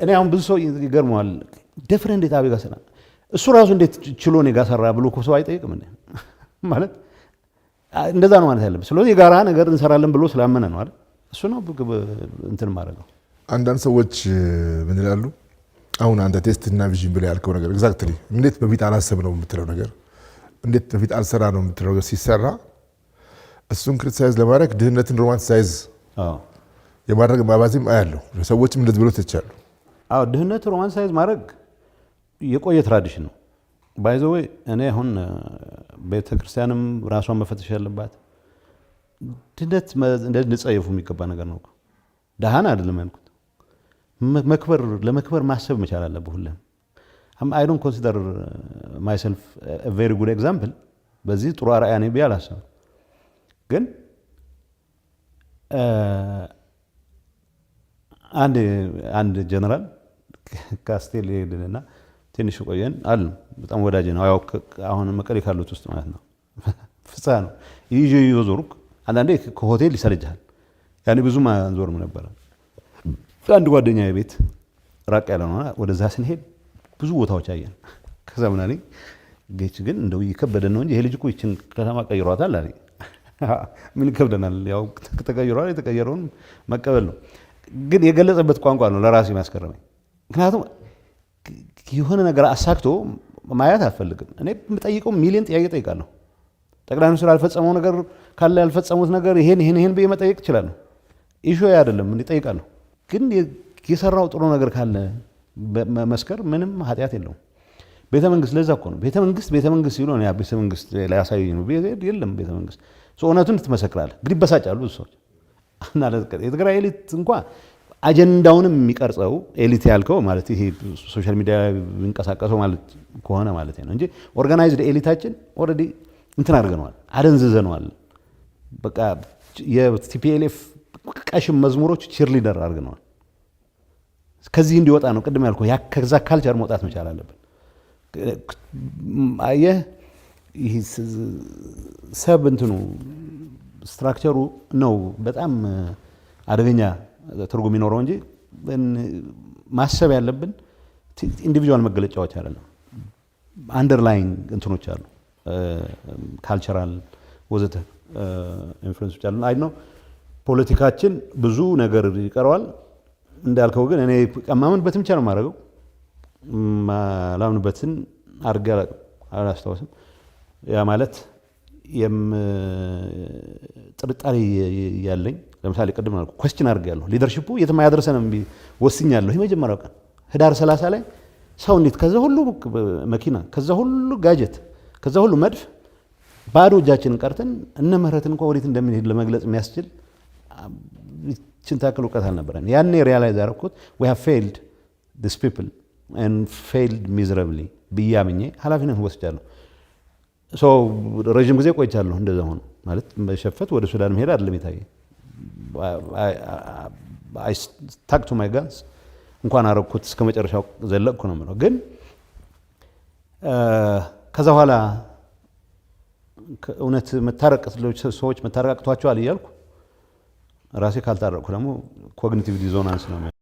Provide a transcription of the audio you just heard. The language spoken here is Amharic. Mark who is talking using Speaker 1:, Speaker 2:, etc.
Speaker 1: እኔ አሁን ብዙ ሰው ይገርመዋል ደፍረ እንዴት አቤ ጋር ሰራ እሱ ራሱ እንዴት ችሎ ነው ጋር ሰራ ብሎ ሰው አይጠይቅም እንዴ ማለት እንደዛ ነው ማለት ያለበት ስለዚህ የጋራ ነገር እንሰራለን ብሎ ስላመነ ነው አይደል እሱ ነው እንትን ማረጋው
Speaker 2: አንዳንድ ሰዎች ምን ይላሉ አሁን አንተ ቴስት እና ቪዥን ብለ ያልከው ነገር ኤግዛክትሊ እንዴት በፊት አላሰብ ነው የምትለው ነገር እንዴት በፊት አልሰራ ነው የምትለው ነገር ሲሰራ እሱን ክሪቲሳይዝ ለማድረግ ድህነትን ሮማንቲሳይዝ የማድረግ ማባዚም አያለው ሰዎችም እንደዚህ ብሎ ተቻሉ
Speaker 1: ድህነት ሮማንቲሳይዝ ማድረግ የቆየ ትራዲሽን ነው ባይ ዘ ዌይ እኔ አሁን ቤተክርስቲያንም ራሷን መፈተሽ ያለባት ድህነት እንደንጸየፉ የሚገባ ነገር ነው ደሃና አይደለም ያልኩት መክበር ለመክበር ማሰብ መቻል አለብህ ሁሉ I don't consider myself a very good example በዚህ ጥሩ አርአያ ነኝ ቢያላሰብ ግን አንድ ጀነራል ካስቴል ሄደና ትንሽ ቆየን አሉ በጣም ወዳጅ ነው አሁን መቀሌ ካሉት ውስጥ ማለት ነው ፍሳ ነው ይዞሩክ አንዳንዴ ከሆቴል ይሰለጃል ያኔ ብዙ ማንዞርም ነበር አንድ ጓደኛዬ ቤት ራቅ ያለ ነው ወደዛ ስንሄድ ብዙ ቦታዎች አየን ከዛ ምን አለኝ ጌች ግን እንደው ይከበደን ነው እንጂ ይሄ ልጅ እኮ ይችን ከተማ ቀይሯታል አለኝ ምን ይከብደናል ያው ተቀይሯል የተቀየረውን መቀበል ነው ግን የገለጸበት ቋንቋ ነው ለራሴ ማስከረመኝ ምክንያቱም የሆነ ነገር አሳክቶ ማያት አልፈልግም እኔ የምጠይቀው ሚሊዮን ጥያቄ ጠይቃለሁ ጠቅላይ ሚኒስትሩ ያልፈጸመው ነገር ካለ ያልፈጸሙት ነገር ይሄን በመጠየቅ ይችላል ኢሹ አይደለም እንዴ ጠይቃለሁ ግን የሰራው ጥሩ ነገር ካለ መስከር ምንም ኃጢያት የለውም ቤተ መንግስት ለዛ እኮ ነው ቤተ መንግስት ሲሉ ነው ያ ቤተ መንግስት ላይ ያሳየኝ ነው የለም ቤተ መንግስት እውነቱን ትመሰክራለህ እንግዲህ በሳጫሉ ሰዎች እና የትግራይ ኤሊት እንኳን አጀንዳውንም የሚቀርጸው ኤሊት ያልከው ማለት ይሄ ሶሻል ሚዲያ የሚንቀሳቀሰው ማለት ከሆነ ማለት ነው እንጂ ኦርጋናይዝድ ኤሊታችን ኦሬዲ እንትን አድርገናል አደንዝዘናል በቃ የቲፒኤልኤፍ ቀሽም መዝሙሮች ቺር ሊደር አድርገናል ከዚህ እንዲወጣ ነው ቅድም ያልከው ያ ከዛ ካልቸር መውጣት መቻል አለበት አየህ ይሄ ሰብ እንትኑ ስትራክቸሩ ነው በጣም አደገኛ ትርጉም ይኖረው እንጂ ማሰብ ያለብን ኢንዲቪጁዋል መገለጫዎች አይደለም አንደርላይንግ እንትኖች አሉ ካልቸራል ወዘተ ኢንፍሉዌንሶች አሉ አይ ነው ፖለቲካችን ብዙ ነገር ይቀርዋል እንዳልከው ግን እኔ ቀማምንበትም ብቻ ነው ማረገው ማላምንበትን አርጋ አላስተዋስም ያ ማለት ጥርጣሬ ያለኝ ለምሳሌ ቅድም አልኩ ኳስችን አርጋለሁ ሊደርሺፑ የትም ያደረሰንም ወስኛለሁ የመጀመሪያው ቀን ህዳር 30 ላይ ሰው እንዴት ከዛ ሁሉ መኪና ከዛ ሁሉ ጋጀት ከዛ ሁሉ መድፍ ባዶ እጃችንን ቀርተን እነ ምህረትን እንኳን ወዴት እንደምንሄድ ለመግለጽ የሚያስችል ችንታከል ወቀት አልነበረን ያኔ ሪያላይዝ አደረኩት we have failed these people and failed miserably ብያምኜ ኃላፊነት ወስጃለሁ ሶ ረጅም ጊዜ ቆይቻለሁ እንደዛ ሆኖ ማለት በሸፈት ወደ ሱዳን መሄድ አይደለም የታየ I stuck to my guns እንኳን አረኩት እስከ መጨረሻው ዘለቅኩ ነው ማለት ግን ከዛ በኋላ እውነት መታረቅ ሰዎች መታረቃቅቷቸዋል እያልኩ ራሴ ካልታረቅኩ ደግሞ ኮግኒቲቭ ዲዞናንስ ነው